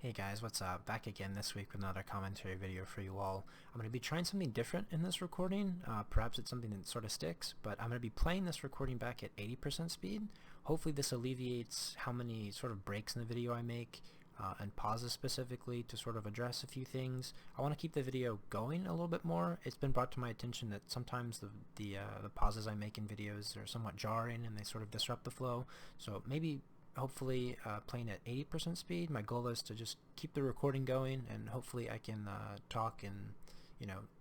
Hey guys, what's up? Back again this week with another commentary video for you all. I'm going to be trying something different in this recording. Perhaps it's something that sort of sticks, but I'm going to be playing this recording back at 80% speed. Hopefully this alleviates how many sort of breaks in the video I make, and pauses specifically to sort of address a few things. I want to keep the video going a little bit more. It's been brought to my attention that sometimes the pauses I make in videos are somewhat jarring and they sort of disrupt the flow. So maybe hopefully playing at 80% speed. My goal is to just keep the recording going, and hopefully I can talk and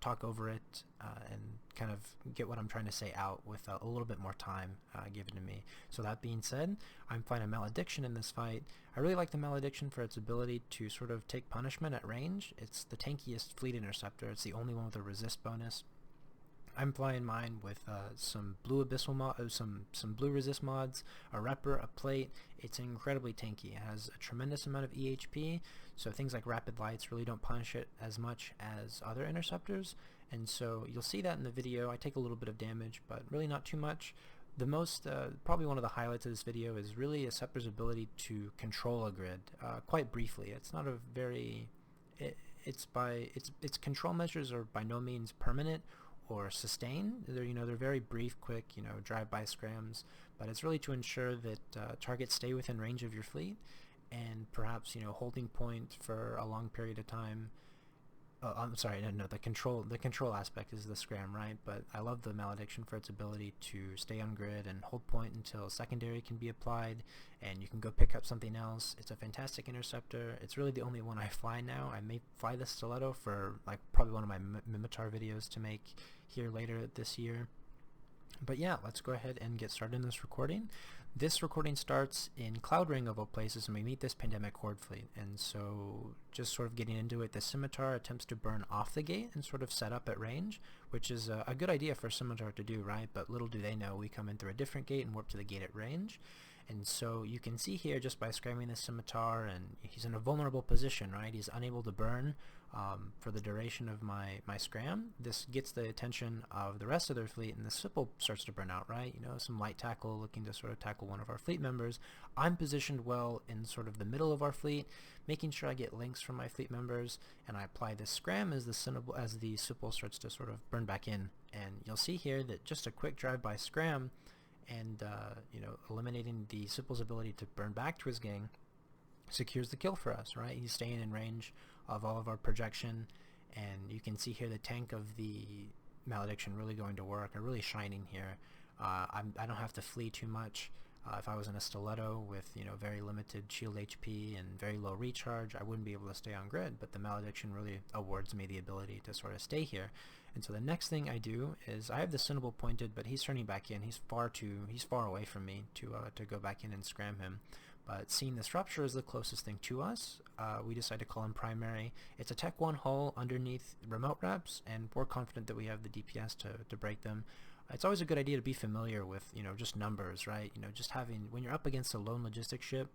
talk over it and kind of get what I'm trying to say out with a little bit more time given to me. So that being said, I'm playing a Malediction in this fight. I really like the Malediction for its ability to sort of take punishment at range. It's the tankiest fleet interceptor. It's the only one with a resist bonus. I'm playing mine with some blue abyssal some blue resist mods, a repper, a plate. It's incredibly tanky. It has a tremendous amount of EHP, so things like rapid lights really don't punish it as much as other interceptors, and so you'll see that in the video. I take a little bit of damage, but really not too much. The most, probably one of the highlights of this video is really a Scepter's ability to control a grid, quite briefly. It's not a very, its control measures are by no means permanent or sustain. They're very brief, quick, drive-by scrams, but it's really to ensure that targets stay within range of your fleet, and perhaps holding point for a long period of time. I'm sorry, no, the control aspect is the scram, right? But I love the Malediction for its ability to stay on grid and hold point until secondary can be applied, and you can go pick up something else. It's a fantastic interceptor. It's really the only one I fly now. I may fly the Stiletto for probably one of my Mimitar videos to make here later this year. But yeah, let's go ahead and get started in this recording. This recording starts in Cloud Ring of all places, and we meet this Pandemic Horde fleet. And so just sort of getting into it, the Scimitar attempts to burn off the gate and sort of set up at range, which is a good idea for Scimitar to do, right? But little do they know, we come in through a different gate and warp to the gate at range. And so you can see here, just by scamming the Scimitar, and he's in a vulnerable position, right? He's unable to burn for the duration of my scram. This gets the attention of the rest of their fleet, and the Sipple starts to burn out, right? Some light tackle looking to sort of tackle one of our fleet members. I'm positioned well in sort of the middle of our fleet, making sure I get links from my fleet members, and I apply this scram as the Sipple starts to sort of burn back in. And you'll see here that just a quick drive-by scram and eliminating the Sipple's ability to burn back to his gang secures the kill for us, right? He's staying in range of all of our projection, and you can see here the tank of the Malediction really going to work, or really shining here. I don't have to flee too much. If I was in a Stiletto with very limited shield HP and very low recharge, I wouldn't be able to stay on grid, but the Malediction really awards me the ability to sort of stay here. And so the next thing I do is, I have the Symbol pointed, but he's turning back in. He's far away from me to go back in and scram him. But seeing this Rupture is the closest thing to us, we decide to call him primary. It's a Tech 1 hull underneath remote reps, and we're confident that we have the DPS to break them. It's always a good idea to be familiar with just numbers, right? Just having, when you're up against a lone logistics ship,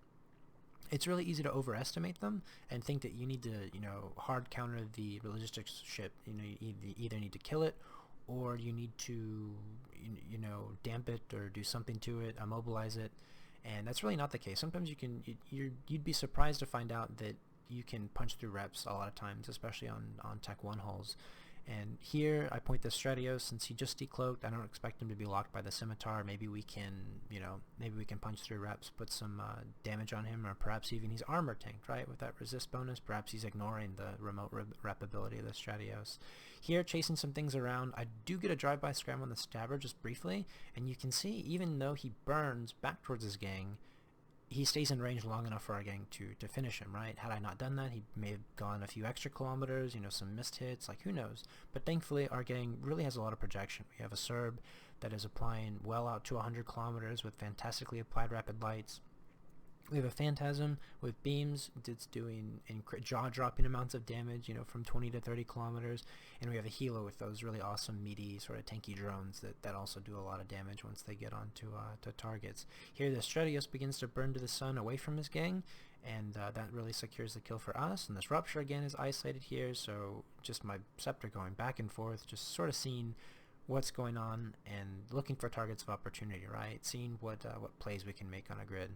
it's really easy to overestimate them and think that you need to hard counter the logistics ship. You either need to kill it, or you need to damp it or do something to it, immobilize it. And that's really not the case. Sometimes you'd be surprised to find out that you can punch through reps a lot of times, especially on Tech 1 hulls. And here I point the Stratios, since he just decloaked. I don't expect him to be locked by the Scimitar. Maybe we can punch through reps, put some damage on him, or perhaps even he's armor tanked, right, with that resist bonus. Perhaps he's ignoring the remote rep ability of the Stratios. Here, chasing some things around, I do get a drive-by scram on the Stabber just briefly, and you can see, even though he burns back towards his gang, he stays in range long enough for our gang to finish him, right? Had I not done that, he may have gone a few extra kilometers, some missed hits, who knows. But thankfully, our gang really has a lot of projection. We have a Serb that is applying well out to 100 kilometers with fantastically applied rapid lights. We have a Phantasm with beams that's doing jaw-dropping amounts of damage, from 20 to 30 kilometers. And we have a Hilo with those really awesome, meaty, sort of tanky drones that also do a lot of damage once they get onto to targets. Here, the Stratios begins to burn to the sun away from his gang, and that really secures the kill for us. And this Rupture, again, is isolated here, so just my Scepter going back and forth, just sort of seeing what's going on and looking for targets of opportunity, right? Seeing what plays we can make on a grid.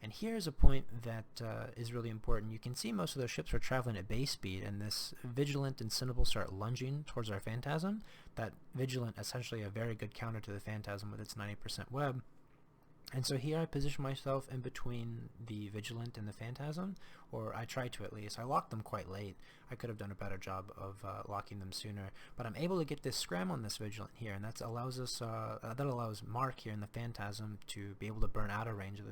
And here's a point that is really important. You can see most of those ships are traveling at base speed, and this Vigilant and Cinnable start lunging towards our Phantasm. That Vigilant, essentially a very good counter to the Phantasm with its 90% web. And so here I position myself in between the Vigilant and the Phantasm, or I try to at least. I locked them quite late. I could have done a better job of locking them sooner, but I'm able to get this scram on this Vigilant here, and that allows us that allows Mark here in the Phantasm to be able to burn out of range of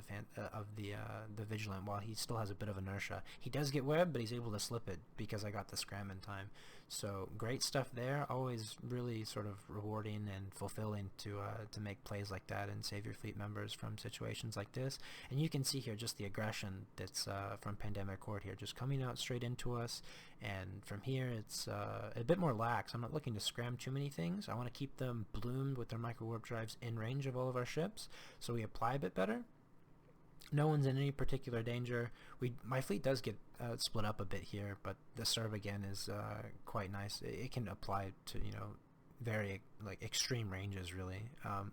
the Vigilant while he still has a bit of inertia. He does get web, but he's able to slip it because I got the scram in time. So great stuff there. Always really sort of rewarding and fulfilling to make plays like that and save your fleet members from situations like this. And you can see here just the aggression that's from Pandemic Horde here, just coming out straight into us. And from here it's a bit more lax. I'm not looking to scram too many things. I want to keep them bloomed with their micro warp drives in range of all of our ships, so we apply a bit better. No one's in any particular danger. My fleet does get split up a bit here, but the serve again is quite nice. It can apply to, you know, very like extreme ranges, really.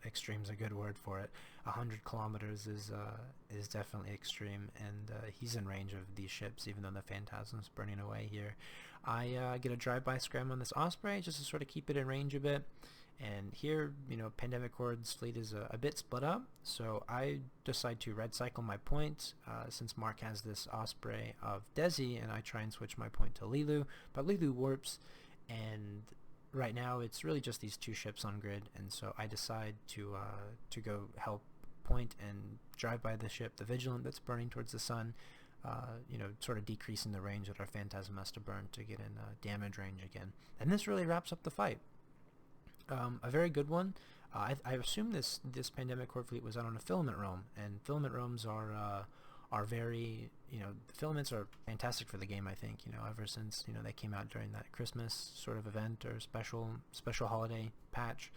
Extreme's a good word for it. 100 kilometers is definitely extreme, and he's in range of these ships, even though the Phantasm's burning away here. I get a drive-by scram on this Osprey just to sort of keep it in range a bit. And here, you know, Pandemic Horde's fleet is a bit split up, so I decide to red cycle my point since Mark has this Osprey of Desi, and I try and switch my point to Lilu, but Lilu warps, and right now it's really just these two ships on grid, and so I decide to go help point and drive by the ship, the Vigilant that's burning towards the sun, you know, sort of decreasing the range that our Phantasm has to burn to get in damage range again. And this really wraps up the fight. A very good one. I assume this Pandemic Horde fleet was out on a filament roam, and filament roams are very, you know, the filaments are fantastic for the game. I think, you know, ever since, you know, they came out during that Christmas sort of event or special holiday patch,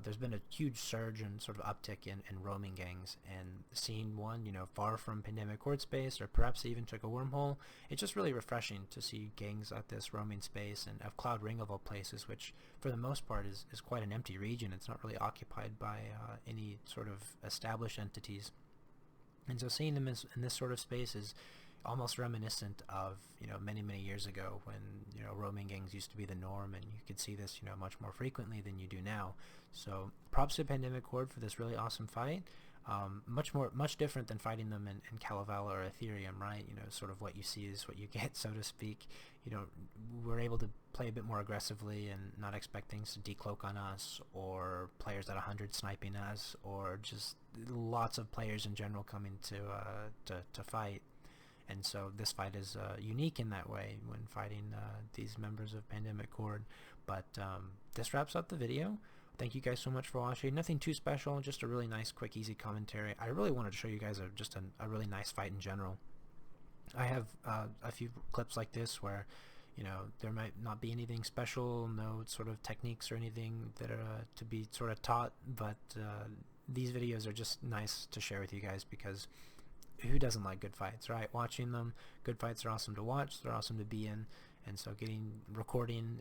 there's been a huge surge and sort of uptick in roaming gangs, and seeing one, you know, far from Pandemic Horde space, or perhaps they even took a wormhole. It's just really refreshing to see gangs at this roaming space, and of Cloud Ring of all places, which for the most part is quite an empty region. It's not really occupied by any sort of established entities, and so seeing them in this sort of space is almost reminiscent of, you know, many years ago when, you know, roaming gangs used to be the norm, and you could see this, you know, much more frequently than you do now. So props to Pandemic Horde for this really awesome fight. Much different than fighting them in Kalevala or Ethereum, right? You know, sort of what you see is what you get, so to speak. You know, we're able to play a bit more aggressively and not expect things to decloak on us, or players at 100 sniping us, or just lots of players in general coming to fight. And so this fight is unique in that way when fighting these members of Pandemic Horde. But this wraps up the video. Thank you guys so much for watching. Nothing too special, just a really nice, quick, easy commentary. I really wanted to show you guys just a really nice fight in general. I have a few clips like this where, you know, there might not be anything special, no sort of techniques or anything that are to be sort of taught, but these videos are just nice to share with you guys, because who doesn't like good fights, right? Watching them, good fights are awesome to watch, they're awesome to be in, and so recording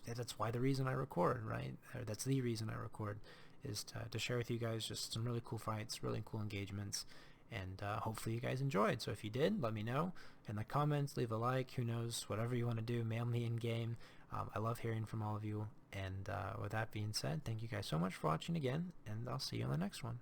that's why the reason I record, right? Or that's the reason I record, is to share with you guys just some really cool fights, really cool engagements, and hopefully you guys enjoyed. So if you did, let me know in the comments, leave a like, who knows, whatever you want to do, mail me in game. I love hearing from all of you, and with that being said, thank you guys so much for watching again, and I'll see you on the next one.